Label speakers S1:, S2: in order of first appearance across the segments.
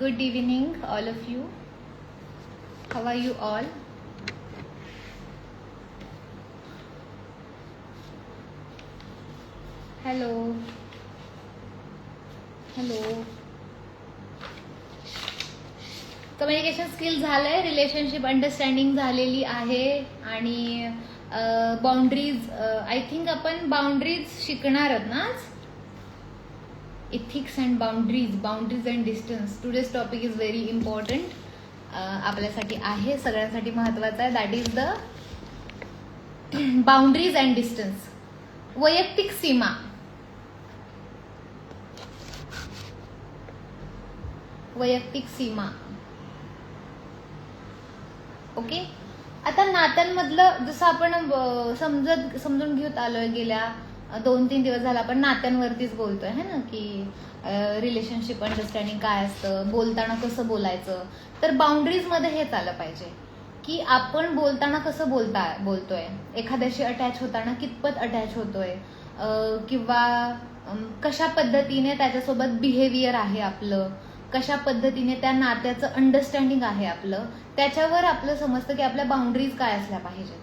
S1: Good evening, all of you. How are you all? Hello. Communication skill झालंय, relationship understanding झालेली आहे आणि boundaries, I think आपण boundaries शिकणार आहोत ना आज. Ethics and boundaries and distance. Today's topic is very important. आपल्यासाठी आहे, सगळ्यांसाठी महत्वाचा आहे. That is the boundaries and distance. वैयक्तिक सीमा. वैयक्तिक सीमा. ओके. आता नात्यांमधलं जसं आपण समजून घेत आलोय, गेल्या 2-3 दिवस झाला आपण नात्यांवरतीच बोलतोय है ना, की रिलेशनशिप अंडरस्टँडिंग काय असतं, बोलताना कसं बोलायचं. तर बाउंड्रीज मध्ये हेच आलं पाहिजे की आपण बोलताना कसं बोलतोय, एखाद्याशी अटॅच होताना कितपत अटॅच होतोय, किंवा कशा पद्धतीने त्याच्यासोबत बिहेवियर आहे आपलं, कशा पद्धतीने त्या नात्याचं अंडरस्टँडिंग आहे आपलं, त्याच्यावर आपलं समजतं की आपल्या बाउंड्रीज काय असल्या पाहिजेत.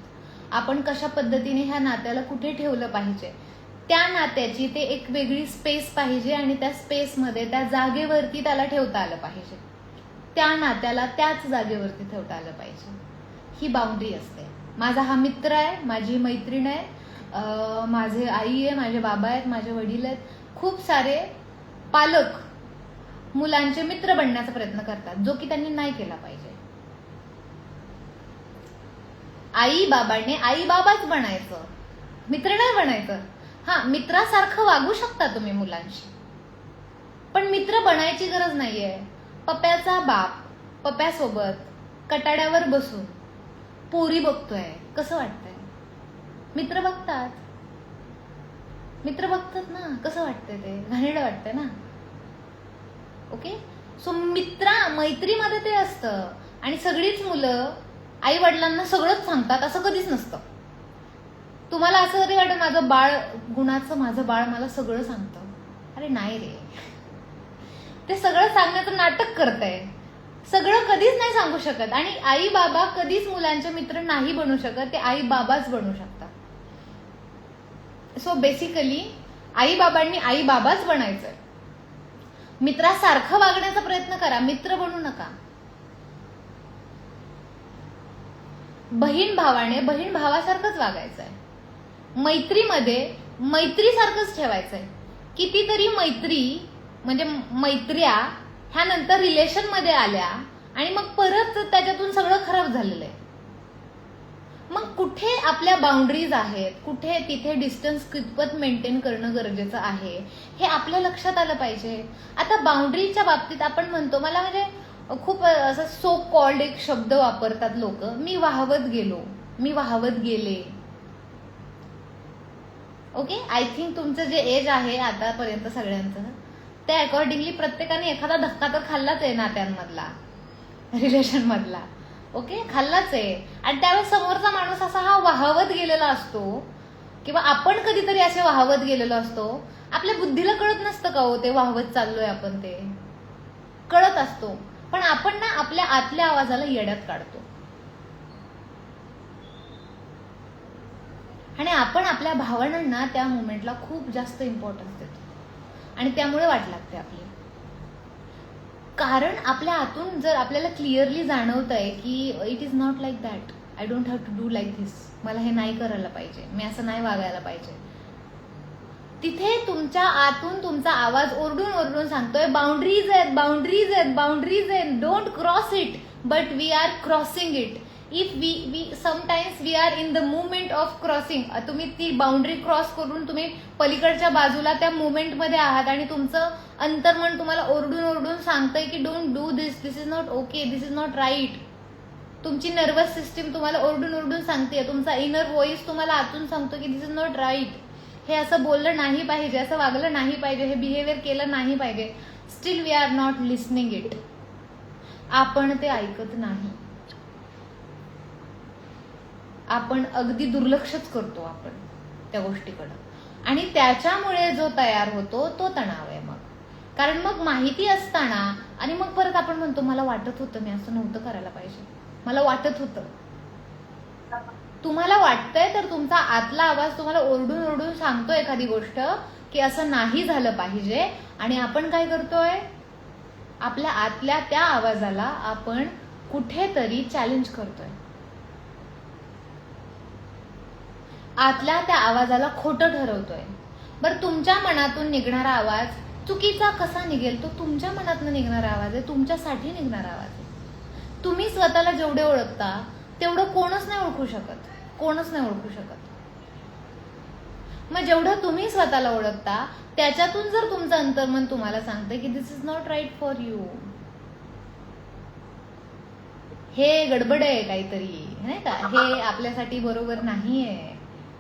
S1: आपण कशा पद्धतीने ह्या नात्याला कुठे ठेवलं पाहिजे. त्या नात्याची ते एक वेगळी स्पेस पाहिजे आणि त्या स्पेसमध्ये, त्या जागेवरती त्याला ठेवता आलं पाहिजे. त्या नात्याला त्याच जागेवरती ठेवता आलं पाहिजे. ही बाउंड्री असते. माझा हा मित्र आहे, माझी मैत्रीण आहे, माझे आई आहे, माझे बाबा आहेत, माझे वडील आहेत. खूप सारे पालक मुलांचे मित्र बनण्याचा प्रयत्न करतात, जो की त्यांनी नाही केला पाहिजे. आई बाबांनी आई बाबाच बनायचं, मित्र नाही बनायचं. हा, मित्रासारखं वागू शकता तुम्ही मुलांशी, पण मित्र बनायची गरज नाहीये. पप्प्याचा बाप पप्प्यासोबत कटाड्यावर बसून पोरी बघतोय, कसं वाटतंय? मित्र बघतात ना, कसं वाटतंय? ते घाणेरडं वाटतंय ना. ओके. सो मैत्रीमध्ये ते असतं. आणि सगळीच मुलं आई वडिलांना सगळंच सांगतात असं कधीच नसतं. तुम्हाला असं कधी वाटतं माझं बाळ गुणाचं, माझं बाळ मला सगळं सांगतं? अरे नाही रे, ते सगळं सांगण्याचं नाटक करतंय. सगळं कधीच नाही सांगू शकत. आणि आई बाबा कधीच मुलांचे मित्र नाही बनू शकत, ते आई बाबाच बनू शकतात. सो बेसिकली आई बाबांनी आई बाबाच बनायचंय. मित्रासारखं वागण्याचा प्रयत्न करा, मित्र बनू नका. बहीण भावाने बहीण भावासारखंच वागायचंय. मैत्रीमध्ये मैत्रीसारखंच ठेवायचंय. कितीतरी मैत्री म्हणजे मैत्र्या ह्या नंतर रिलेशन मध्ये आल्या आणि मग परत त्याच्यातून सगळं खराब झालेलं आहे. मग कुठे आपल्या बाउंड्रीज आहेत, कुठे तिथे डिस्टन्स कितपत मेंटेन करणं गरजेचं आहे, हे आपल्या लक्षात आलं पाहिजे. आता बाउंड्रीच्या बाबतीत आपण म्हणतो, मला म्हणजे खूप असं सो कॉल्ड एक शब्द वापरतात लोक, मी वाहवत गेलो, मी वाहवत गेले. ओके. आय थिंक तुमचं जे एज आहे आतापर्यंत सगळ्यांचं, त्या अकॉर्डिंगली प्रत्येकाने एखादा धक्का तर खाल्लाच आहे नात्यांमधला, रिलेशन मधला. ओके, खाल्लाच आहे. आणि त्यावेळेस समोरचा माणूस असा हा वाहवत गेलेला असतो, किंवा आपण कधीतरी असे वाहवत गेलेलो असतो. आपल्या बुद्धीला कळत नसतं का हो ते वाहवत चाललोय आपण, ते कळत असतो, पण आपण ना आपल्या आतल्या आवाजाला येड्यात काढतो. आणि आपण आपल्या भावनांना त्या मोमेंटला खूप जास्त इम्पॉर्टन्स देतो आणि त्यामुळे वाट लागते आपली. कारण आपल्या आतून जर आपल्याला क्लिअरली जाणवत आहे की it is not like that, I don't have to do like this, मला हे नाही करायला पाहिजे, मी असं नाही वागायला पाहिजे, तिथे तुमच्या आतून तुमचा आवाज ओरडून ओरडून सांगतोय बाउंड्रीज आहेत, बाउंड्रीज आहेत, बाउंड्रीज आहेत, don't cross it. But we are crossing it. If we sometimes we are in the movement of crossing. तुम्ही ती बाउंड्री क्रॉस करून तुम्ही पलीकडच्या बाजूला त्या मुवमेंटमध्ये आहात आणि तुमचं अंतर्मन तुम्हाला ओरडून ओरडून सांगतंय की don't do this, this is not okay, this is not right. तुमची नर्वस सिस्टीम तुम्हाला ओरडून ओरडून सांगते, तुमचा इनर व्हॉइस तुम्हाला आतून सांगतो की दिस इज नॉट राईट, हे असं बोललं नाही पाहिजे, असं वागलं नाही पाहिजे, हे बिहेवियर केलं नाही पाहिजे. Still we are not listening it. आपण ते ऐकत नाही, आपण अगदी दुर्लक्षच करतो आपण त्या गोष्टीकडं. आणि त्याच्यामुळे जो तयार होतो तो तणाव आहे. मग कारण मग माहिती असताना आणि मग परत आपण म्हणतो मला वाटत होतं मी असं नव्हतं करायला पाहिजे, मला वाटत होतं. तुम्हाला वाटतंय तर तुमचा आतला आवाज तुम्हाला ओरडून ओरडून सांगतोय एखादी गोष्ट की असं नाही झालं पाहिजे, आणि आपण काय करतोय, आपल्या आतल्या त्या आवाजाला आपण कुठेतरी चॅलेंज करतोय. आतल्या त्या आवाजाला खोटं ठरवतोय. बरं, तुमच्या मनातून निघणारा आवाज चुकीचा कसा निघेल? तो तुमच्या मनातून निघणारा आवाज आहे, तुमच्यासाठी निघणारा आवाज आहे. तुम्ही स्वतःला जेवढे ओळखता तेवढं कोणच नाही ओळखू शकत, कोणच नाही ओळखू शकत. मग जेवढं तुम्ही स्वतःला ओळखता त्याच्यातून जर तुमचं अंतर्मन तुम्हाला सांगतं की this is not right for you, हे गडबड आहे काहीतरी, नाही का, हे आपल्यासाठी बरोबर नाहीये,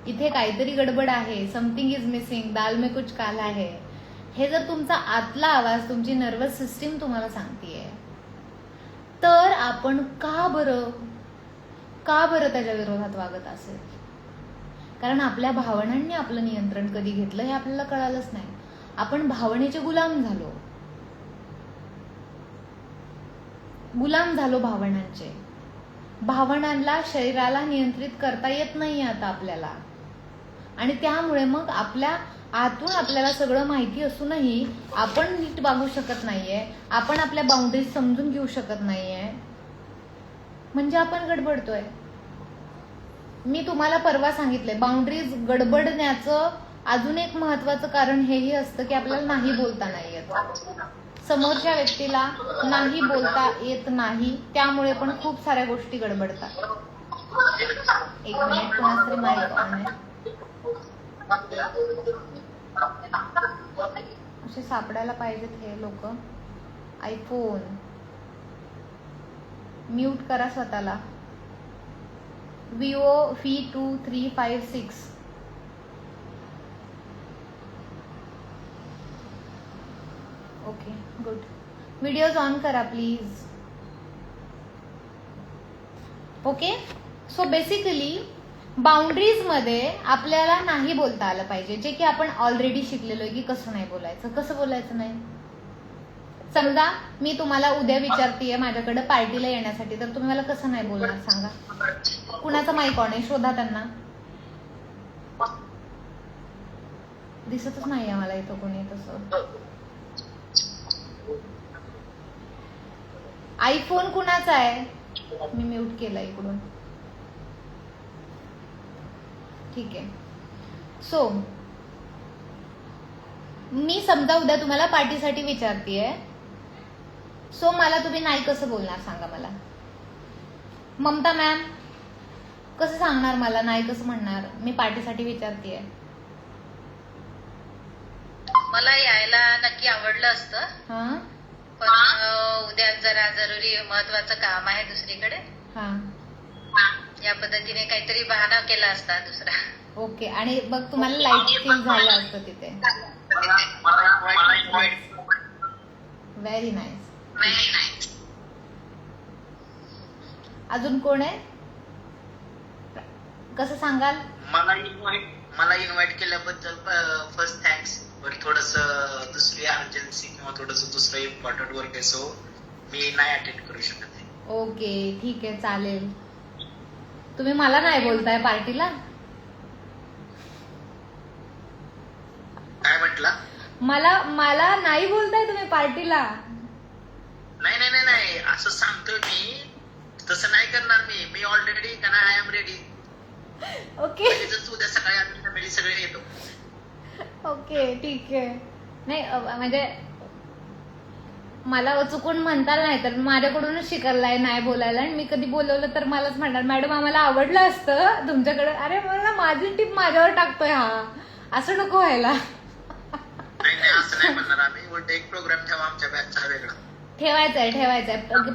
S1: इथे काहीतरी गडबड आहे, समथिंग इज मिसिंग, दाल में कुछ काला है, हे जर तुमचा आतला आवाज, तुमची नर्वस सिस्टीम तुम्हाला सांगतेय, तर आपण का बरं त्याच्या विरोधात वागत असेल? कारण आपल्या भावनांनी आपलं नियंत्रण कधी घेतलं हे आपल्याला कळालंच नाही. आपण भावनेचे गुलाम झालो भावनांचे. भावनांना, शरीराला नियंत्रित करता येत नाही आता आपल्याला, आणि त्यामुळे मग आपल्या आतून आपल्याला सगळं माहिती असूनही आपण नीट वागू शकत नाहीये, आपण आपल्या बाउंड्रीज समजून घेऊ शकत नाहीये, म्हणजे आपण गडबडतोय. मी तुम्हाला परवा सांगितलंय, बाउंड्रीज गडबडण्याचं अजून एक महत्वाचं कारण हेही असतं की आपल्याला नाही बोलता नाही येत, समोरच्या व्यक्तीला नाही बोलता येत नाही, त्यामुळे पण खूप साऱ्या गोष्टी गडबडतात. एक मिनिट, कोणाच तरी माईक ऑन आहे. असे सापडायला पाहिजेत हे लोक. आयफोन म्यूट करा स्वतःला. Vivo V2356. Okay, good. Videos on करा please. Okay, so basically boundaries मध्ये आपल्याला नाही बोलता आलं पाहिजे, जे की आपण ऑलरेडी शिकलेलो आहे की कसं नाही बोलायचं, कसं बोलायचं नाही. समजा मी तुम्हाला उद्या विचारतीये माझ्याकडे पार्टीला येण्यासाठी, तर तुम्ही मला कसं नाही बोलणार सांगा? कुणाचा माईक ऑन आहे? शोधा त्यांना. दिसतच नाहीये मला इथं कोणी तसं. आयफोन कुणाचा आहे? मी म्यूट केला इकडून. ठीक आहे. सो मी समजा उद्या तुम्हाला पार्टीसाठी विचारतीये, सो मला तुम्ही नाही कसं बोलणार सांगा मला? ममता मॅम कसं सांगणार मला नाही कसं म्हणणार? मी पार्टीसाठी विचारतीये.
S2: मला यायला नक्की आवडलं असतं, पण उद्या जरा जरुरी महत्वाचं काम आहे दुसरीकडे, या पद्धतीने काहीतरी बहाणा केला असता दुसरा.
S1: ओके, आणि बघ तुम्हाला लाईट फील झालं असतं तिथे. Very nice. अजून कोण आहे? कसं सांगाल?
S3: मला इन्व्हाइट केल्याबद्दल फर्स्ट थँक्स, पण थोडस दुसरी अर्जन्सी किंवा थोडस दुसरं इम्पॉर्टंट वर्क आहे, सो मी नाही अटेंड करू शकत.
S1: ओके, ठीक आहे, चालेल. तुम्ही मला नाही बोलताय पार्टीला?
S3: काय म्हटला?
S1: मला नाही बोलताय तुम्ही पार्टीला?
S3: नाही, असं सांगतोय मी, तसं नाही करणार मी already I am ready.
S1: Okay,
S3: उद्या सकाळी आम्ही फॅमिली सगळे येतो.
S1: ओके, ठीक आहे. नाही म्हणजे मला चुकून म्हणता नाही, तर माझ्याकडूनच शिकायलाय नाही बोलायला, आणि मी कधी बोलवलं तर मलाच म्हणणार मॅडम आम्हाला आवडलं असतं तुमच्याकडे. अरे मला माझी टीप माझ्यावर टाकतोय हा, असं नको व्हायला.
S3: नाही असं नाही म्हणणार आम्ही, उलट एक प्रोग्राम ठेवा आमच्या बॅचचा वेगळा.
S1: ठेवायचंय.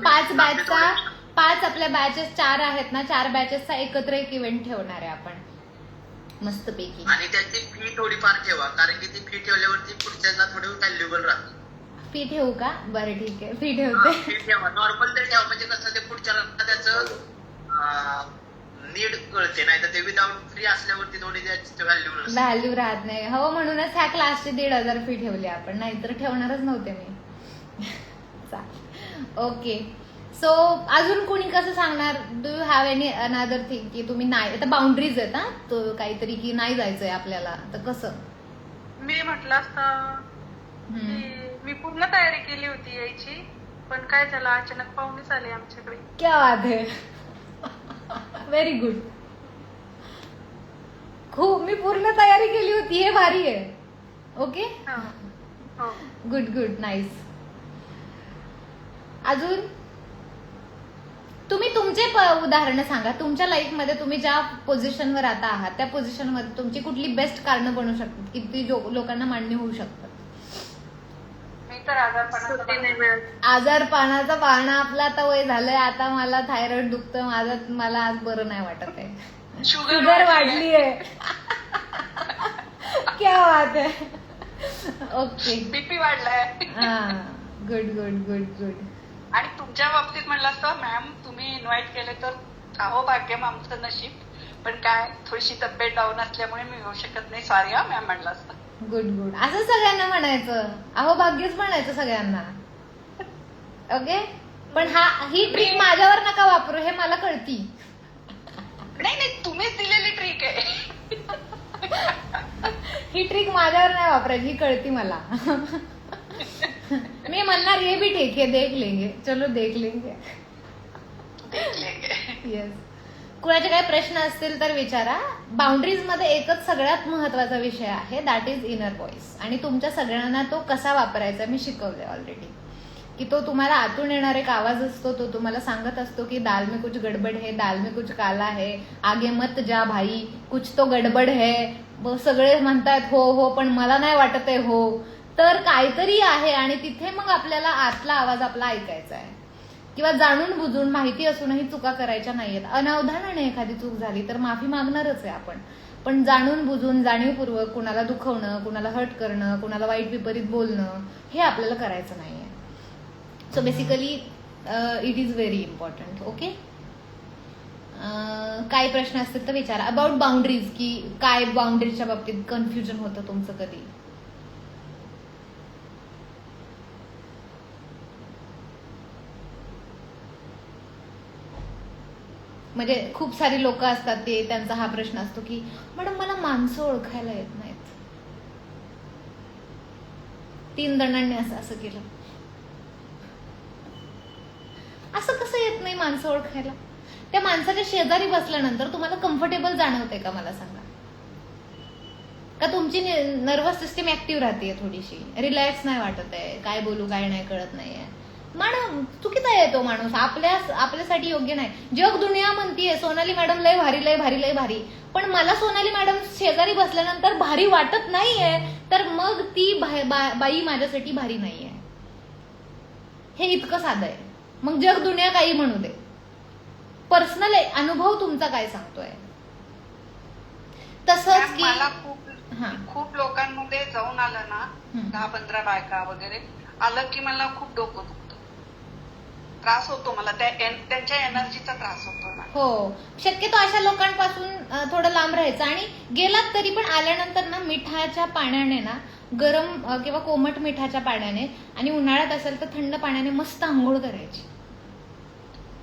S1: 5 बॅचचा, 5 आपल्या बॅचेस 4 आहेत ना, 4 बॅचेसचा एकत्र एक इव्हेंट ठेवणार आहे आपण मस्तपैकी.
S3: आणि त्याची फी थोडीफार ठेवा, कारण की ती फी ठेवल्यावरती पुढच्याला थोडी व्हॅल्युएबल राहते.
S1: फी ठेवू का? बरं ठीक आहे, फी ठेवते.
S3: फी ठेवा, नॉर्मल ते ठेवा, म्हणजे कसं ते पुढच्याला त्याचं नीड कळते, नाही तर ते विदाउट फ्री असल्यावरती थोडी त्याची
S1: व्हॅल्यू राहत नाही. हो, म्हणूनच ह्या क्लासचे 1,500 फी ठेवली आपण, नाहीतर ठेवणारच नव्हते मी. ओके, सो अजून कोणी कसं सांगणार? Do you have any another thing की तुम्ही नाही, आता बाउंड्रीज आहेत ना तो काहीतरी की नाही जायचंय आपल्याला, तर कसं?
S4: मी म्हटलं असतं की मी पूर्ण तयारी केली होती यायची, पण काय झालं अचानक पाहुणेच आले आमच्याकडे.
S1: क्या बात है, व्हेरी गुड. खूप, मी पूर्ण तयारी केली होती, हे भारी आहे. ओके,
S4: हो.
S1: Good good, nice. अजून तुम्ही तुमचे उदाहरण सांगा. तुमच्या लाईफ मध्ये तुम्ही ज्या पोझिशनवर आता आहात त्या पोझिशनमध्ये तुमची कुठली बेस्ट कारणं बनू शकतात की ती लोकांना मान्य होऊ शकतात?
S4: मी तर
S1: आजारपणाचा पाळणा आपला आता वय झालंय, आता मला थायरॉइड दुखतं, मला आज बरं नाही वाटत आहे, शुगर वाढली आहे. क्या बात आहे. ओके,
S4: बीपी वाढलाय.
S1: हा, गुड गुड गुड गुड.
S4: आणि तुमच्या बाबतीत म्हणलं असतं मॅम तुम्ही इन्व्हाइट केले तर अहो भाग्यम आमचं नशीब, पण काय थोडीशी तब्येत डाऊन असल्यामुळे मी येऊ शकत नाही, सॉरी हा मॅम म्हणलं असतं.
S1: गुड गुड, असं सगळ्यांना म्हणायचं, अहो भाग्यच म्हणायचं सगळ्यांना. ओके, पण ही ट्रिक माझ्यावर नका वापरू, हे मला कळती.
S4: नाही, तुम्हीच दिलेली ट्रिक आहे.
S1: ही ट्रिक माझ्यावर नाही वापरायची, ही कळती मला. मी म्हणणार ये भी ठीक है, देख लेंगे, चलो देख लेंगे. येस. कुणाचे काही प्रश्न असतील तर विचारा. बाउंड्रीज मध्ये एकच सगळ्यात महत्वाचा विषय आहे, दॅट इज इनर व्हॉइस. आणि तुमच्या सगळ्यांना तो कसा वापरायचा मी शिकवलंय ऑलरेडी, की तो तुम्हाला आतून येणारा एक आवाज असतो, तो तुम्हाला सांगत असतो की दाल में कुछ गडबड है, दाल में कुछ काला है, आगे मत जा भाई, कुछ तो गडबड है. सगळे म्हणतात हो हो, पण मला नाही वाटत आहे हो, तर काहीतरी आहे. आणि तिथे मग आपल्याला आतला आवाज आपला ऐकायचा आहे. किंवा जाणून बुजून माहिती असूनही चुका करायच्या नाहीयेत. अनावधानाने एखादी चूक झाली तर माफी मागणारच आहे आपण, पण जाणून बुजून जाणीवपूर्वक कुणाला दुखवणं, कुणाला हर्ट करणं, कुणाला वाईट विपरीत बोलणं, हे आपल्याला करायचं नाहीये. So basically it is very important. Okay, काय प्रश्न असतील तर विचारा अबाउट बाउंड्रीज, की काय बाउंड्रीजच्या बाबतीत कन्फ्युजन होतं तुमचं कधी? म्हणजे खूप सारी लोक असतात, ते त्यांचा हा प्रश्न असतो की मॅडम मला माणसं ओळखायला येत नाहीत. 3 जणांनी असं केलं, असं कसं येत नाही माणसं ओळखायला? त्या माणसाच्या शेजारी बसल्यानंतर तुम्हाला कम्फर्टेबल जाणवते का मला सांगा? का तुमची नर्वस सिस्टीम ऍक्टिव्ह राहते, थोडीशी रिलॅक्स नाही वाटत आहे, काय बोलू काय नाही कळत नाहीये? मॅडम चुकीचा आहे तो माणूस, आपल्यासाठी योग्य नाही. जग दुनिया म्हणतीये सोनाली मॅडम लय भारी लय भारी लय भारी, पण मला सोनाली मॅडम शेजारी बसल्यानंतर भारी वाटत नाहीये, तर मग ती बाई माझ्यासाठी भारी नाहीये. हे इतकं साधं आहे. मग जग दुनिया काही म्हणू दे, पर्सनल अनुभव तुमचा काय सांगतोय? तसंच की
S4: मला खूप लोकांमध्ये जाऊन आलं ना, 10-15 बायका वगैरे आलं की मला खूप डोकं दुखतं, त्रास होतो मला, त्यांच्या एनर्जीचा त्रास होतो ना.
S1: हो, शक्यतो अशा लोकांपासून थोडं लांब राहायचं. आणि गेलात तरी पण आल्यानंतर ना मिठाच्या पाण्याने ना, गरम किंवा कोमट मिठाच्या पाण्याने, आणि उन्हाळ्यात असेल तर थंड पाण्याने मस्त आंघोळ करायची.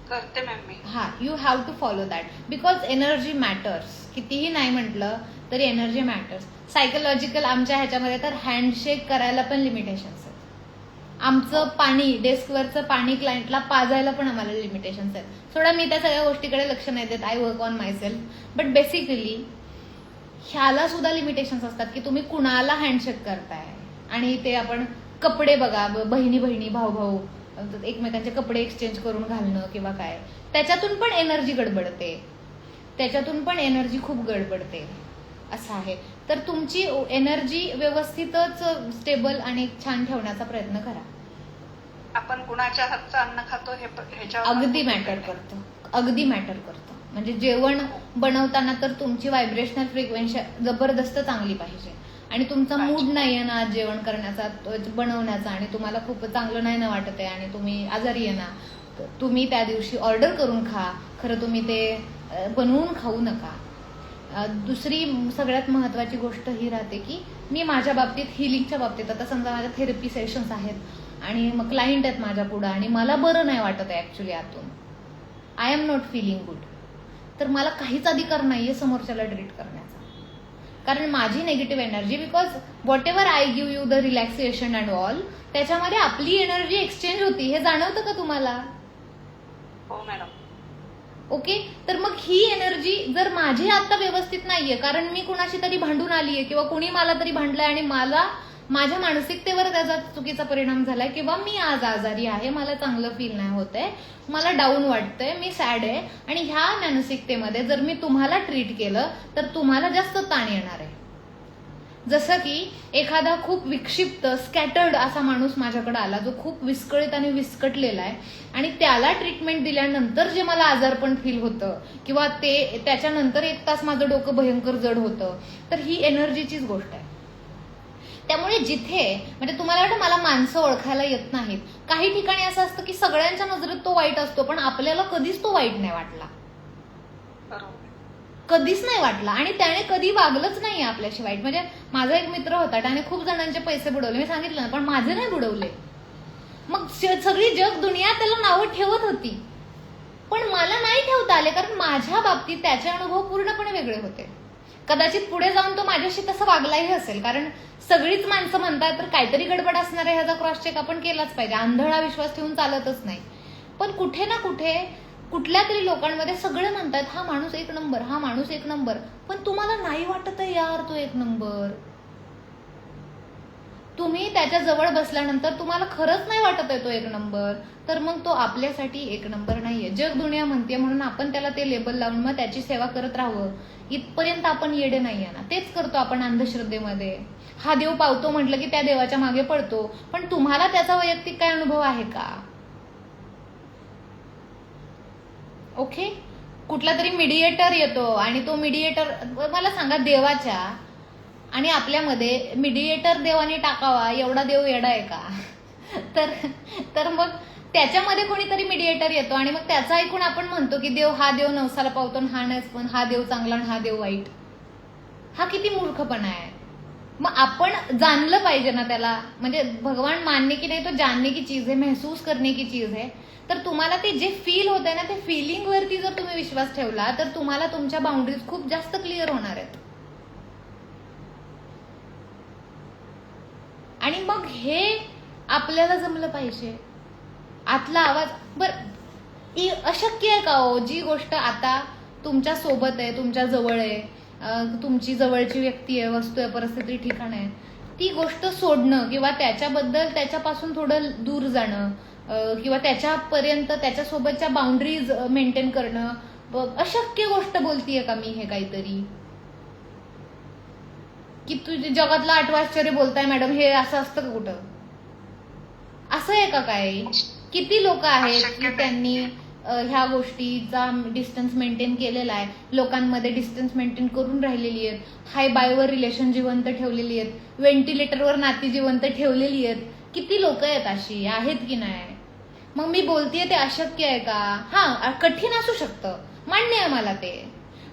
S4: करते मॅम मी.
S1: हा, you have to follow that, because energy matters. कितीही नाही म्हटलं तरी एनर्जी मॅटर्स. सायकोलॉजिकल आमच्या ह्याच्यामध्ये तर हँडशेक करायला पण लिमिटेशन्स आहेत. आमचं पाणी, डेस्कवरचं पाणी क्लायंटला पाजायला पण आम्हाला लिमिटेशन्स आहेत. थोडा मी त्या सगळ्या गोष्टीकडे लक्ष नाही देत, I work on my self, but basically ह्याला सुद्धा लिमिटेशन्स असतात की तुम्ही कुणाला हँडशेक करताय. आणि ते आपण कपडे बघा, बहिणी बहिणी भाऊ भाऊ एकमेकांचे कपडे एक्सचेंज करून घालणं किंवा काय, त्याच्यातून पण एनर्जी गडबडते, त्याच्यातून पण एनर्जी खूप गडबडते, असं आहे. तर तुमची एनर्जी व्यवस्थितच स्टेबल आणि छान ठेवण्याचा प्रयत्न करा.
S4: आपण कुणाच्या हातचं अन्न खातो ह्याच्यावर
S1: अगदी मॅटर करतं, अगदी मॅटर करतं. म्हणजे जेवण बनवताना तर तुमची व्हायब्रेशनल फ्रिक्वेन्सी जबरदस्त चांगली पाहिजे. आणि तुमचा मूड नाहीये ना जेवण करण्याचा, बनवण्याचा, आणि तुम्हाला खूप चांगलं नाही ना वाटत आहे आणि तुम्ही आजारी आहे ना, तुम्ही त्या दिवशी ऑर्डर करून खा. खरं तुम्ही ते बनवून खाऊ नका. दुसरी सगळ्यात महत्वाची गोष्ट ही राहते की मी माझ्या बाबतीत, हिलिंगच्या बाबतीत, आता समजा माझ्या थेरपी सेशन्स आहेत आणि मग क्लायंट आहेत माझ्या पुढं आणि मला बरं नाही वाटत आहे ऍक्च्युली आतून, I am not feeling good, तर मला काहीच अधिकार नाहीये समोरच्याला ट्रीट करण्याचा. कारण माझी negative energy, because what ever I give you the relaxation and all, त्याच्यामध्ये आपली एनर्जी एक्सचेंज होती. हे जाणवतं का तुम्हाला?
S4: हो मॅडम.
S1: ओके, तर मग ही एनर्जी जर माझी आता व्यवस्थित नाहीये, कारण मी कुणाशी तरी भांडून आलीये किंवा कोणी मला तरी भांडलंय आणि मला माझ्या मानसिकतेवर त्याचा चुकीचा परिणाम झालाय किंवा मी आज आजारी आहे, मला चांगलं फील नाही होतंय, मला डाऊन वाटतंय, मी सॅड आहे, आणि ह्या मानसिकतेमध्ये जर मी तुम्हाला ट्रीट केलं तर तुम्हाला जास्त ताण येणार आहे. जसं की एखादा खूप विक्षिप्त, स्कॅटर्ड असा माणूस माझ्याकडे आला जो खूप विस्कळीत आणि विस्कटलेला आहे आणि त्याला ट्रीटमेंट दिल्यानंतर जे मला आजारपण फील होतं किंवा ते त्याच्यानंतर 1 तास माझं डोकं भयंकर जड होतं, तर ही एनर्जीचीच गोष्ट आहे. त्यामुळे जिथे म्हणजे तुम्हाला वाटतं मला माणसं ओळखायला येत नाहीत, काही ठिकाणी असं असतं की सगळ्यांच्या नजरेत तो वाईट असतो पण आपल्याला कधीच तो वाईट नाही वाटला, कधीच नाही वाटला, आणि त्याने कधी वागलंच नाही आपल्याशी वाईट. म्हणजे माझा एक मित्र होता, त्याने खूप जणांचे पैसे बुडवले, मी सांगितलं ना, पण माझे नाही बुडवले. मग सगळी जग दुनिया त्याला नावं ठेवत होती, पण मला नाही ठेवता आले, कारण माझ्या बाबतीत त्याचे अनुभव पूर्णपणे वेगळे होते. कदाचित पुढे जाऊन तो माझ्याशी तसं वागलाही असेल, कारण सगळीच माणसं म्हणतात तर काहीतरी गडबड असणार आहे, ह्याचा क्रॉस चेक आपण केलाच पाहिजे. आंधळा विश्वास ठेवून चालतच नाही. पण कुठे ना कुठे कुठल्या तरी लोकांमध्ये सगळे म्हणतात हा माणूस 1 नंबर, हा माणूस 1 नंबर, पण तुम्हाला नाही वाटत आहे यार तो 1 नंबर. तुम्ही त्याच्या जवळ बसल्यानंतर तुम्हाला खरंच नाही वाटत आहे तो 1 नंबर, तर मग तो आपल्यासाठी 1 नंबर नाहीये. जग दुनिया म्हणते म्हणून आपण त्याला ते लेबल लावून मग त्याची सेवा करत राहावं, इथपर्यंत आपण येडे नाहीये ना. तेच करतो आपण अंधश्रद्धेमध्ये. हा देव पावतो म्हटलं की त्या देवाच्या मागे पडतो, पण तुम्हाला त्याचा वैयक्तिक काय अनुभव आहे का? ओके, कुठला तरी मीडिएटर येतो आणि तो मीडिएटर, मला सांगा, देवाच्या आणि आपल्यामध्ये मीडिएटर देवाने टाकावा एवढा देव येडा आहे का? तर मग त्याच्यामध्ये कोणीतरी मीडिएटर येतो आणि मग त्याचं ऐकून आपण म्हणतो की हा देव नवसाला पावतो, हा नाही, पण हा देव चांगला आणि हा देव वाईट. हा किती मूर्खपणा आहे. मग आपण जाणलं पाहिजे ना त्याला, म्हणजे भगवान मानने की नाही तो जानने की चीज है, महसूस करने की चीज है. तर तुम्हाला ते जे फील होत आहे ना, ते फिलिंग वरती जर तुम्ही विश्वास ठेवला तर तुम्हाला तुमच्या बाउंड्रीज खूप जास्त क्लिअर होणार आहेत. आणि मग हे आपल्याला जमलं पाहिजे. आतला आवाज, बरं अशक्य आहे का हो जी गोष्ट आता तुमच्या सोबत आहे, तुमच्या जवळ आहे, तुमची जवळची व्यक्ती आहे, वस्तू आहे, परिस्थिती, ठिकाण आहे, ती गोष्ट सोडणं किंवा त्याच्याबद्दल त्याच्यापासून थोडं दूर जाणं किंवा त्याच्यापर्यंत त्याच्यासोबतच्या बाउंड्रीज मेंटेन करणं अशक्य गोष्ट बोलतीये का मी? हे काहीतरी की तुझे जगातलं 8वं आश्चर्य बोलताय मॅडम, हे असं असतं का कुठं? असं आहे का काय? किती लोक आहेत की त्यांनी ह्या गोष्टीचा डिस्टन्स मेंटेन केलेला आहे, लोकांमध्ये डिस्टन्स मेंटेन करून राहिलेली आहेत, हाय बायवर रिलेशन जिवंत ठेवलेली आहेत, व्हेंटिलेटरवर नाती जिवंत ठेवलेली आहेत. किती लोक आहेत अशी, आहेत की नाही? मग मी बोलतेय ते अशक्य आहे का? हा, कठीण असू शकतं, मान्य आहे मला ते.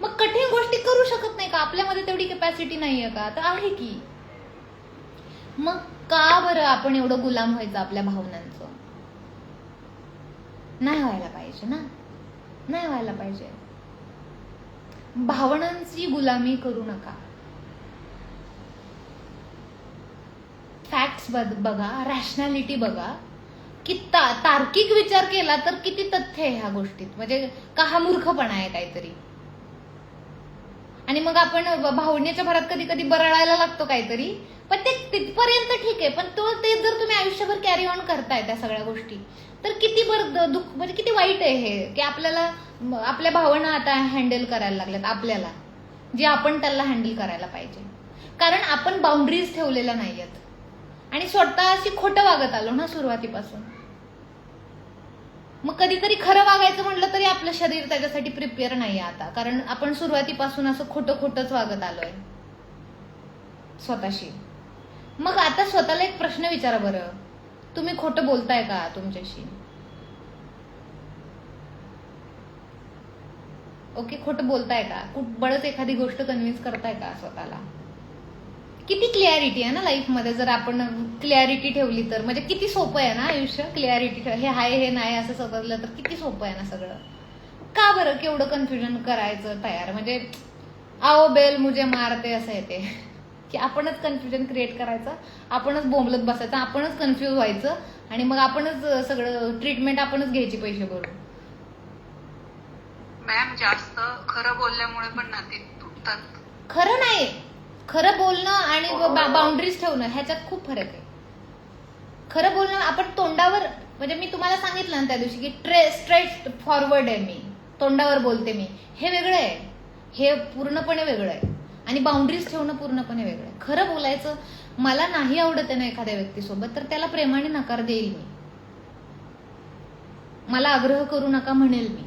S1: मग कठीण गोष्टी करू शकत नाही का? आपल्यामध्ये तेवढी कॅपॅसिटी नाहीये का? तर आहे की. मग का बरं आपण एवढं गुलाम व्हायचं आपल्या भावनांचं? नाही व्हायला पाहिजे ना, नाही व्हायला पाहिजे. भावनांची गुलामी करू नका. फॅक्ट्स बघा, रॅशनॅलिटी बघा, की तार्किक विचार केला तर किती तथ्य आहे ह्या गोष्टीत. म्हणजे का हा मूर्खपणा आहे काहीतरी? आणि मग आपण भावनेच्या भरात कधी कधी बरळायला लागतो काहीतरी, पण ते तिथपर्यंत ठीक आहे, पण ते जर तुम्ही आयुष्यभर कॅरी ऑन करताय त्या सगळ्या गोष्टी, तर किती बरं दुःख, म्हणजे किती वाईट आहे हे, की आपल्याला आपल्या भावना आता हँडल करायला लागल्यात आपल्याला, जे आपण त्याला हँडल करायला पाहिजे. कारण आपण बाउंड्रीज ठेवलेल्या नाहीयेत आणि स्वतःशी खोटं वागत आलो ना सुरुवातीपासून. मग कधीतरी खरं वागायचं म्हटलं तरी आपलं शरीर त्याच्यासाठी प्रिपेअर नाही आता, कारण आपण सुरुवातीपासून असं खोटंच वागत आलोय स्वतःशी. मग आता स्वतःला एक प्रश्न विचारा बरं, तुम्ही खोटं बोलताय का तुमच्याशी? ओके, खोटं बोलताय का, बळच एखादी गोष्ट कन्व्हिन्स करताय का स्वतःला. किती क्लिअरिटी आहे ना लाईफमध्ये, जर आपण क्लिअरिटी ठेवली तर. म्हणजे किती सोपं आहे ना आयुष्य. क्लिअरिटी हे आहे हे नाही असं समजलं तर किती सोपं आहे ना सगळं. का बरं केवढं कन्फ्युजन करायचं तयार. म्हणजे आओ बेल मुझे मारते असं येते की आपणच कन्फ्युजन क्रिएट करायचं, आपणच बोंबलत बसायचं, आपणच कन्फ्युज व्हायचं आणि मग आपणच सगळं ट्रीटमेंट आपणच घ्यायची पैसे भरून.
S4: मॅम जास्त खरं बोलल्यामुळे पण नाती तुटतात.
S1: खरं नाही, खरं बोलणं आणि बाउंड्रीज ठेवणं ह्याच्यात खूप फरक आहे. खरं बोलणं आपण तोंडावर, म्हणजे मी तुम्हाला सांगितलं ना त्या दिवशी की स्ट्रेट फॉरवर्ड आहे मी, तोंडावर बोलते मी, हे वेगळं आहे, हे पूर्णपणे वेगळं आहे. आणि बाउंड्रीज ठेवणं पूर्णपणे वेगळं आहे. खरं बोलायचं, मला नाही आवडत आहे ना एखाद्या व्यक्तीसोबत तर त्याला प्रेमाने नकार देईल मी, मला आग्रह करू नका म्हणेल मी.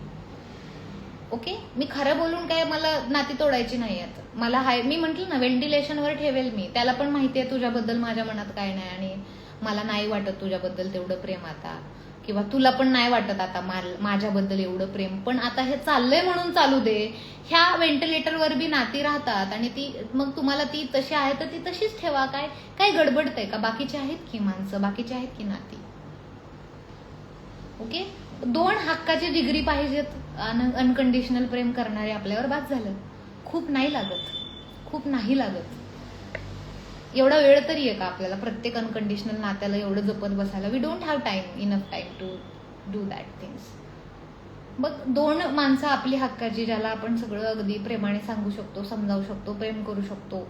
S1: ओके, मी खरं बोलून काय मला नाती तोडायची नाही आहेत. मला मी म्हंटल ना व्हेंटिलेशनवर ठेवेल मी. त्याला पण माहिती आहे तुझ्याबद्दल माझ्या मनात काय नाही आणि मला नाही वाटत तुझ्याबद्दल तेवढं प्रेम आता, किंवा तुला पण नाही वाटत आता माझ्याबद्दल एवढं प्रेम, पण आता हे चाललंय म्हणून चालू दे. ह्या व्हेंटिलेटरवर बी नाती राहतात आणि ती मग तुम्हाला ती तशी आहे तर ती तशीच ठेवा. काय गडबडतंय का. बाकीचे आहेत की माणसं, बाकीचे आहेत की नाती. ओके, 2 हक्काची डिग्री पाहिजेत अनकंडिशनल प्रेम करणारे आपल्यावर. बाद झालं. खूप नाही लागत, खूप नाही लागत. एवढा वेळ तरी आहे का आपल्याला प्रत्येक अनकंडिशनल नात्याला एवढं जपत बसायला. We don't have time, enough time to do that things. मग 2 माणसं आपली हक्काची, ज्याला आपण सगळं अगदी प्रेमाने सांगू शकतो, समजावू शकतो, प्रेम करू शकतो,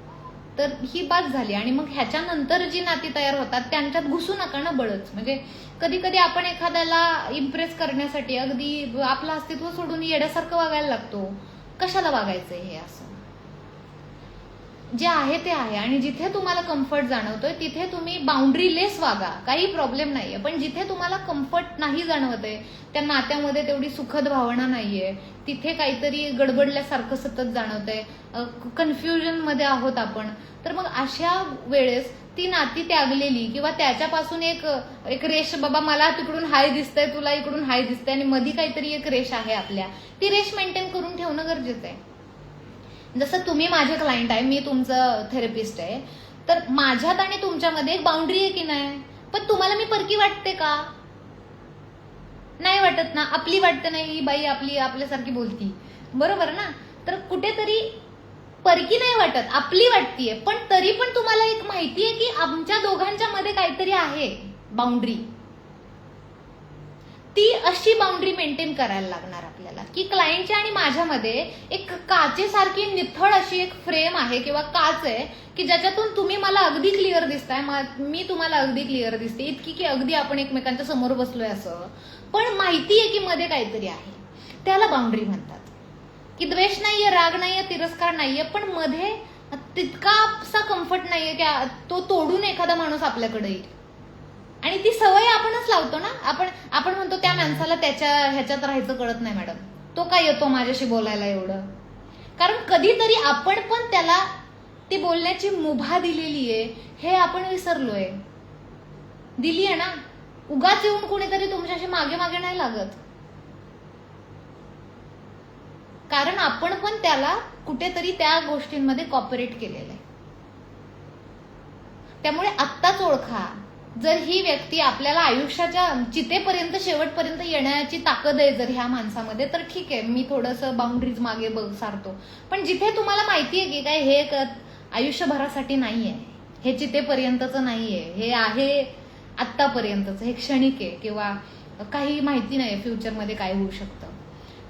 S1: तर ही बात झाली. आणि मग ह्याच्यानंतर जी नाती तयार होतात त्यांच्यात घुसू नका ना बळच. म्हणजे कधी कधी आपण एखाद्याला इम्प्रेस करण्यासाठी अगदी आपलं अस्तित्व सोडून येड्यासारखं वागायला लागतो. कशाला वागायचंय हे. असं जे आहे ते आहे आणि जिथे तुम्हाला कम्फर्ट जाणवतोय तिथे तुम्ही बाउंड्री लेस वागा, काही प्रॉब्लेम नाहीये. पण जिथे तुम्हाला कम्फर्ट नाही जाणवतंय, त्या नात्यामध्ये तेवढी सुखद भावना नाहीये, तिथे काहीतरी गडबडल्यासारखं सतत जाणवतंय, कन्फ्युजन मध्ये आहोत आपण, तर मग अशा वेळेस ती नाती त्यागलेली किंवा त्याच्यापासून एक रेष, बाबा मला तिकडून हाय दिसतंय, तुला इकडून हाय दिसतंय आणि मध्ये काहीतरी एक रेष आहे आपल्या, ती रेष मेंटेन करून ठेवणं गरजेचं आहे. जसं तुम्ही माझे क्लायंट आहे, मी तुमचं थेरपिस्ट आहे, तर माझ्यात आणि तुमच्यामध्ये एक बाउंड्री आहे की नाही. पण तुम्हाला मी परकी वाटते का. नाही वाटत ना. आपली वाटते नाही, ही बाई आपली आपल्यासारखी बोलती, बरोबर ना. तर कुठेतरी परकी नाही वाटत, आपली वाटतीये. पण तरी पण तुम्हाला एक माहितीये की आमच्या दोघांच्या मध्ये काहीतरी आहे बाउंड्री. ती अशी बाउंड्री मेंटेन करायला लागणार आपल्याला की क्लायंटच्या आणि माझ्यामध्ये एक काचेसारखी निथळ अशी एक फ्रेम आहे किंवा काच आहे की ज्याच्यातून तुम्ही मला अगदी क्लिअर दिसताय, मी तुम्हाला अगदी क्लिअर दिसते, इतकी की अगदी आपण एकमेकांच्या समोर बसलोय असं. पण माहितीये की मध्ये काहीतरी आहे. त्याला बाउंड्री म्हणतात. की द्वेष नाहीये, राग नाहीये, तिरस्कार नाहीये, पण मध्ये तितकासा कम्फर्ट नाहीये की तो तोडून एखादा माणूस आपल्याकडे येईल. आणि ती सवय आपणच लावतो ना. आपण म्हणतो त्या माणसाला त्याच्या ह्याच्यात राहायचं कळत नाही मॅडम, तो काय येतो माझ्याशी बोलायला एवढं. कारण कधीतरी आपण पण त्याला ती बोलण्याची मुभा दिलेली आहे हे आपण विसरलोय. दिली आहे ना. उगाच येऊन कोणीतरी तुमच्याशी मागे मागे नाही लागत, कारण आपण पण त्याला कुठेतरी त्या गोष्टींमध्ये कॉपरेट केलेलं आहे. त्यामुळे आत्ताच ओळखा, जर ही व्यक्ती आपल्याला आयुष्याच्या चितेपर्यंत शेवटपर्यंत येण्याची ताकद आहे जर ह्या माणसामध्ये, तर ठीक आहे, मी थोडंसं बाउंड्रीज मागे सारतो. पण जिथे तुम्हाला माहितीये की काय हे आयुष्यभरासाठी नाहीये, हे चितेपर्यंतचं नाहीये, हे आहे आत्तापर्यंतचं, हे क्षणिक आहे किंवा काही माहिती नाही फ्युचरमध्ये काय होऊ शकतं,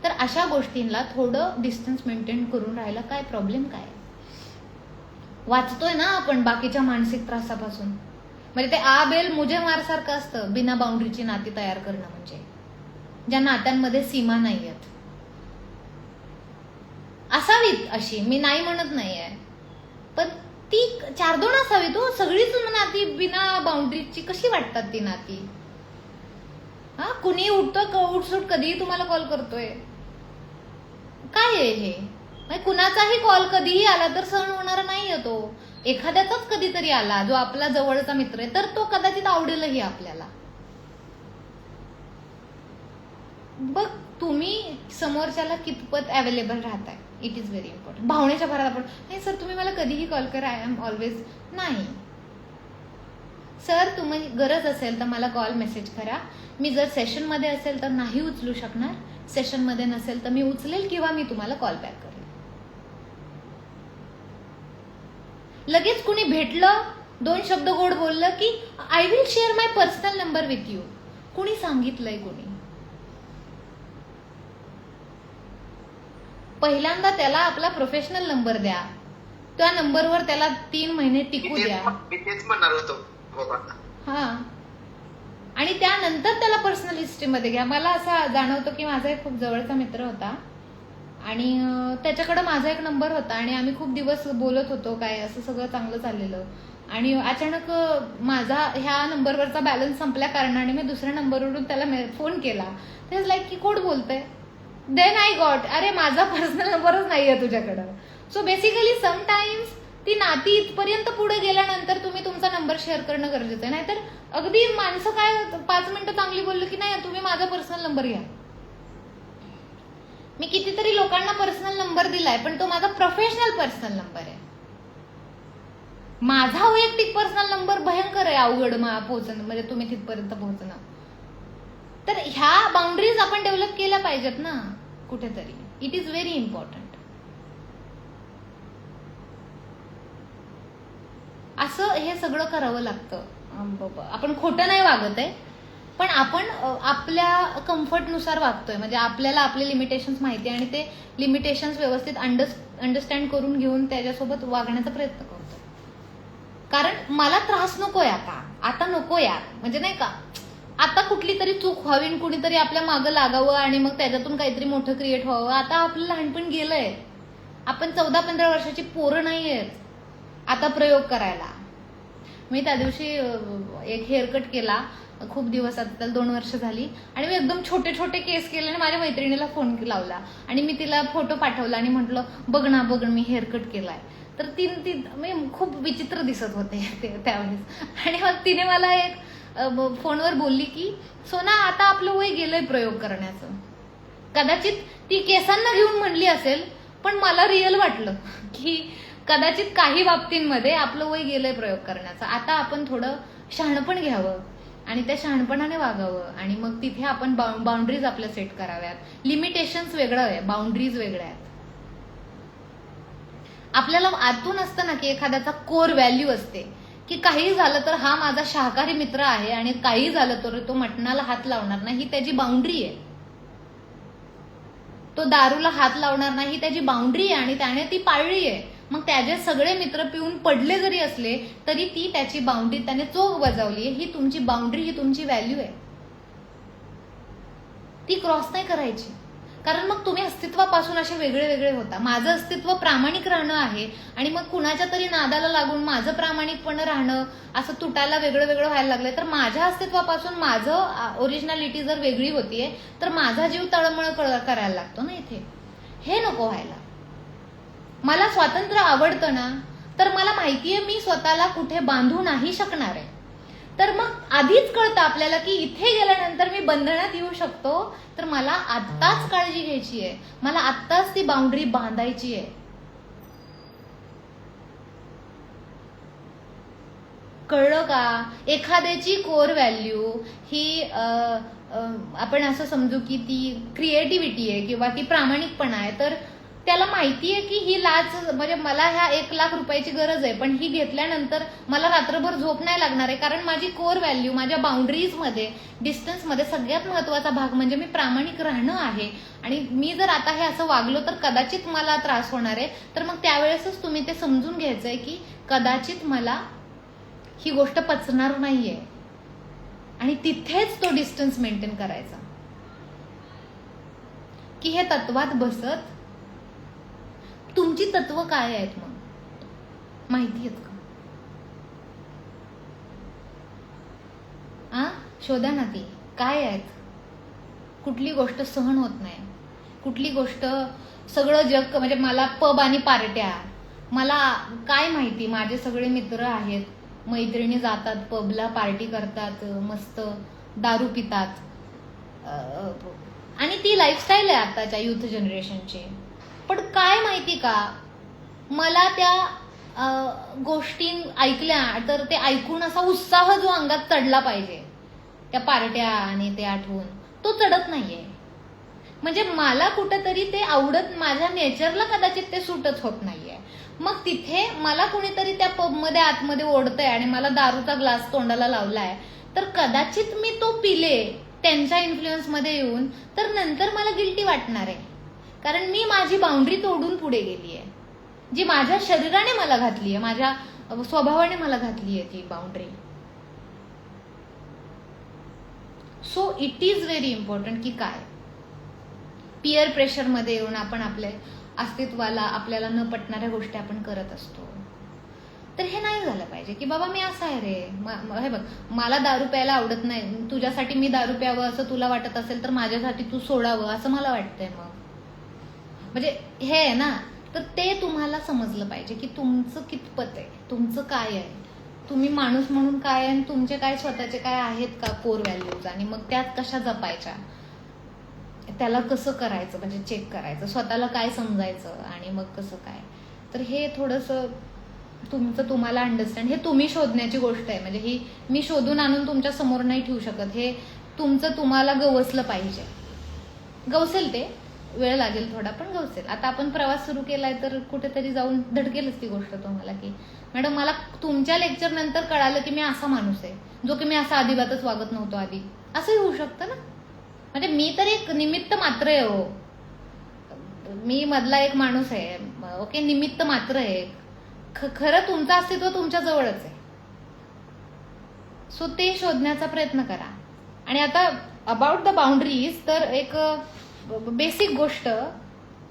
S1: तर अशा गोष्टींना थोडं डिस्टन्स मेंटेन करून राहायला काय प्रॉब्लेम काय. वाचतोय ना आपण बाकीच्या मानसिक त्रासापासून. म्हणजे ते आ बेल मुझे मार सारखं असतं बिना बाउंड्रीची नाती तयार करणं. म्हणजे ज्या नात्यांमध्ये सीमा नाही आहेत, असावीत अशी, मी नाही म्हणत नाहीये, पण ती 4-2 असावी. तो सगळीच नाती बिना बाउंड्रीची कशी वाटतात ती नाती. हा, कुणी उठसूट कधीही तुम्हाला कॉल करतोय, काय आहे हे. म्हणजे कुणाचाही कॉल कधीही आला तर सहन होणारा नाहीये तो. एखाद्याचाच कधीतरी आला जो आपला जवळचा मित्र आहे तर तो कदाचित आवडेलही आपल्याला. बघ तुम्ही समोरच्याला कितपत अवेलेबल राहताय. It is very important. भावनेच्या भरात आपण नाही सर तुम्ही मला कधीही कॉल करा, आय एम ऑलवेज. नाही सर, तुम्ही गरज असेल तर मला कॉल मेसेज करा. मी जर सेशनमध्ये असेल तर नाही उचलू शकणार, सेशनमध्ये नसेल तर मी उचलेल किंवा मी तुम्हाला कॉल बॅक करेल. लगेच कुणी भेटलं, 2 शब्द गोड बोललं की I will share my personal number with you. कुणी सांगितलंय? कुणी? पहिल्यांदा त्याला आपला प्रोफेशनल नंबर द्या, त्या नंबरवर त्याला 3 महिने टिकू द्या.
S3: मी तेच म्हणणार होतो बाबा.
S1: हा, आणि त्यानंतर त्याला पर्सनल हिस्ट्रीमध्ये घ्या. मला असं जाणवतं की माझा एक खूप जवळचा मित्र होता आणि त्याच्याकडे माझा एक नंबर होता आणि आम्ही खूप दिवस बोलत होतो, काय असं सगळं चांगलं चाललेलं. आणि अचानक माझा ह्या नंबरवरचा बॅलन्स संपल्या कारणाने मी दुसऱ्या नंबरवरून त्याला फोन केला. ते लाईक की कोण बोलतंय. देन आय गॉट, अरे माझा पर्सनल नंबरच नाहीये तुझ्याकडं. सो बेसिकली समटाईम्स ती नाती इथपर्यंत पुढे गेल्यानंतर तुम्ही तुमचा नंबर शेअर करणं गरजेचं आहे. नाहीतर अगदी माणसं काय 5 मिनिटं चांगली बोललं की नाही तुम्ही माझा पर्सनल नंबर घ्या. मी कितीतरी लोकांना पर्सनल नंबर दिलाय, पण तो माझा प्रोफेशनल पर्सनल नंबर आहे. माझा वैयक्तिक पर्सनल नंबर भयंकर आहे, अवघड पोहोचणं, म्हणजे तुम्ही तिथपर्यंत पोहोचणं. तर ह्या बाउंड्रीज आपण डेव्हलप केल्या पाहिजेत ना कुठेतरी. It is very important. असं हे सगळं करावं लागतं. आपण खोटं नाही वागत आहे, पण आपण आपल्या कम्फर्टनुसार वागतोय. म्हणजे आपल्याला आपले लिमिटेशन्स माहिती आहे आणि ते लिमिटेशन्स व्यवस्थित अंडरस्टँड करून घेऊन त्याच्यासोबत वागण्याचा प्रयत्न करतो. कारण मला त्रास नकोय आता नको यार. म्हणजे नाही का, आता कुठली तरी चूक व्हावी, कुणीतरी आपल्या मागं लागावं आणि मग त्याच्यातून काहीतरी मोठं क्रिएट व्हावं. आता आपलं लहानपण गेलंय. आपण 14-15 वर्षाची पोरं नाहीयेत आता प्रयोग करायला. मी त्या दिवशी एक हेअरकट केला, खूप दिवस, आता त्याला 2 वर्ष झाली, आणि मी एकदम छोटे छोटे केस केले आणि माझ्या मैत्रिणीला फोन लावला आणि मी तिला फोटो पाठवला आणि म्हटलं बघ ना मी हेअरकट केलाय. तर ती मी खूप विचित्र दिसत होते त्यावेळेस. आणि मग तिने मला एक फोनवर बोलली की सोना आता आपलं वय गेलंय प्रयोग करण्याचं. कदाचित ती केसांना घेऊन म्हणली असेल, पण मला रिअल वाटलं की कदाचित काही बाबतींमध्ये आपलं वय गेलंय प्रयोग करण्याचं. आता आपण थोडं शहाणपण घ्यावं आणि त्या शहाणपणाने वागावं आणि मग तिथे आपण बाउंड्रीज आपल्या सेट कराव्यात. लिमिटेशन्स वेगळं आहे, बाउंड्रीज वेगळ्या आहेत. आपल्याला आतून असतं ना की एखाद्याचा कोर व्हॅल्यू असते की काही झालं तर हा माझा शाकाहारी मित्र आहे आणि काही झालं तर तो मटणाला हात लावणार नाही, ही त्याची बाउंड्री आहे. तो दारूला हात लावणार नाही, ही त्याची बाउंड्री आहे आणि त्याने ती पाळली आहे. मग त्याचे सगळे मित्र पिऊन पडले जरी असले तरी ती त्याची बाउंड्री त्याने चोख बजावली आहे. ही तुमची बाउंड्री, ही तुमची व्हॅल्यू आहे. ती क्रॉस नाही करायची. कारण मग तुम्ही अस्तित्वापासून असे वेगळे वेगळे होता. माझं अस्तित्व प्रामाणिक राहणं आहे आणि मग कुणाच्या तरी नादाला लागून माझं प्रामाणिकपणे राहणं असं तुटायला वेगळं वेगळं व्हायला लागलंय. तर माझ्या अस्तित्वापासून माझं ओरिजिनॅलिटी जर वेगळी होतीये तर माझा जीव तळमळ करायला लागतो ना इथे. हे नको व्हायला. मला स्वातंत्र्य आवडतं ना, तर मला माहितीये मी स्वतःला कुठे बांधू नाही शकणार आहे. तर मग आधीच कळतं आपल्याला की इथे गेल्यानंतर मी बंधनात येऊ शकतो. तर मला आत्ताच काळजी घ्यायची आहे, मला आत्ताच ती बाउंड्री बांधायची आहे. कळलं का? एखाद्याची कोर व्हॅल्यू ही आपण असं समजू की ती क्रिएटिव्हिटी आहे किंवा ती प्रामाणिकपणा आहे. तर त्याला माहितीये की ही लाच, म्हणजे मला ह्या 1 लाख रुपयाची गरज आहे, पण ही घेतल्यानंतर मला रात्रभर झोप नाही लागणार आहे. कारण माझी कोर व्हॅल्यू, माझ्या बाउंड्रीजमध्ये, डिस्टन्समध्ये सगळ्यात महत्वाचा भाग म्हणजे मी प्रामाणिक राहणं आहे. आणि मी जर आता हे असं वागलो तर कदाचित मला त्रास होणार आहे. तर मग त्यावेळेसच तुम्ही ते समजून घ्यायचंय की कदाचित मला ही गोष्ट पचणार नाहीये आणि तिथेच तो डिस्टन्स मेंटेन करायचा. की हे तत्वात बसत. तुमची तत्व काय आहेत मग माहिती आहेत का? शोधा ना ती काय आहेत. कुठली गोष्ट सहन होत नाही, कुठली गोष्ट सगळं जग, म्हणजे मला पब आणि पार्ट्या, मला काय माहिती. माझे सगळे मित्र आहेत, मैत्रिणी जातात पबला, पार्टी करतात, मस्त दारू पितात, आणि ती लाईफस्टाईल आहे आताच्या युथ जनरेशनची. पण काय माहिती का, मला त्या गोष्टी ऐकल्या तर ते ऐकून असा उत्साह जो अंगात चढला पाहिजे, त्या पार्ट्या आणि ते आठवून, तो चढत नाहीये. म्हणजे मला कुठंतरी ते आवडत, माझ्या नेचरला कदाचित ते सूटच होत नाहीये. मग तिथे मला कुणीतरी त्या पबमध्ये आतमध्ये ओढतंय आणि मला दारूचा ग्लास तोंडाला लावलाय, तर कदाचित मी तो पिले त्यांच्या इन्फ्लुएन्समध्ये येऊन, तर नंतर मला गिल्टी वाटणार आहे. कारण मी माझी बाउंड्री तोडून पुढे गेली आहे, जी माझ्या शरीराने मला घातली आहे, माझ्या स्वभावाने मला घातली आहे ती boundary. So it is very important की काय पिअर प्रेशरमध्ये येऊन आपण आपल्या अस्तित्वाला, आपल्याला न पटणाऱ्या गोष्टी आपण करत असतो. तर हे नाही झालं पाहिजे की बाबा मी असं आहे रे, हे बघ मला दारू प्यायला आवडत नाही, तुझ्यासाठी मी दारू प्यावं असं तुला वाटत असेल तर माझ्यासाठी तू सोडावं असं मला वाटतंय. मग म्हणजे हे आहे ना, तर ते तुम्हाला समजलं पाहिजे की तुमचं कितपत आहे, तुमचं काय आहे, तुम्ही माणूस म्हणून काय आहे, आणि तुमचे काय स्वतःचे काय आहेत का कोर व्हॅल्यूज, आणि मग त्यात कशा जपायच्या, त्याला कसं करायचं, म्हणजे चेक करायचं स्वतःला काय समजायचं आणि मग कसं काय. तर हे थोडंसं तुमचं तुम्हाला अंडरस्टँड, हे तुम्ही शोधण्याची गोष्ट आहे. म्हणजे ही मी शोधून आणून तुमच्या समोर नाही ठेवू शकत, हे तुमचं तुम्हाला गवसलं पाहिजे. गवसेल, ते वेळ लागेल थोडा, पण गवसेल. आता आपण प्रवास सुरू केलाय तर कुठेतरी जाऊन धडकेलच ती गोष्ट तुम्हाला की मॅडम मला तुमच्या लेक्चर नंतर कळालं की मी असा माणूस आहे जो की मी असा अजिबातच वागत नव्हतो आधी. असंही होऊ शकतं ना. म्हणजे मी तर एक निमित्त मात्र आहे हो, मी मधला एक माणूस आहे, ओके, निमित्त मात्र आहे. खरं तुमचं अस्तित्व तुमच्या जवळच आहे. सो ते शोधण्याचा प्रयत्न करा. आणि आता अबाउट द बाउंड्रीज, तर एक बेसिक गोष्ट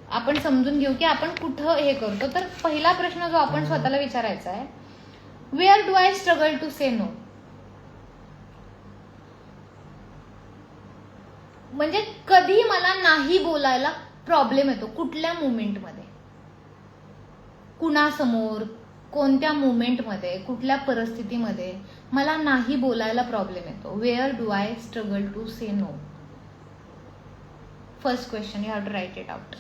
S1: आपण समजून घेऊ की आपण कुठं हे करतो. तर पहिला प्रश्न जो आपण स्वतःला विचारायचा आहे, where do I struggle to say no. म्हणजे कधी मला नाही बोलायला प्रॉब्लेम येतो, कुठल्या मुवमेंटमध्ये, कुणासमोर, कोणत्या मुवमेंटमध्ये, कुठल्या परिस्थितीमध्ये मला नाही बोलायला प्रॉब्लेम येतो. Where do I struggle to say no. First question, you have to write it out.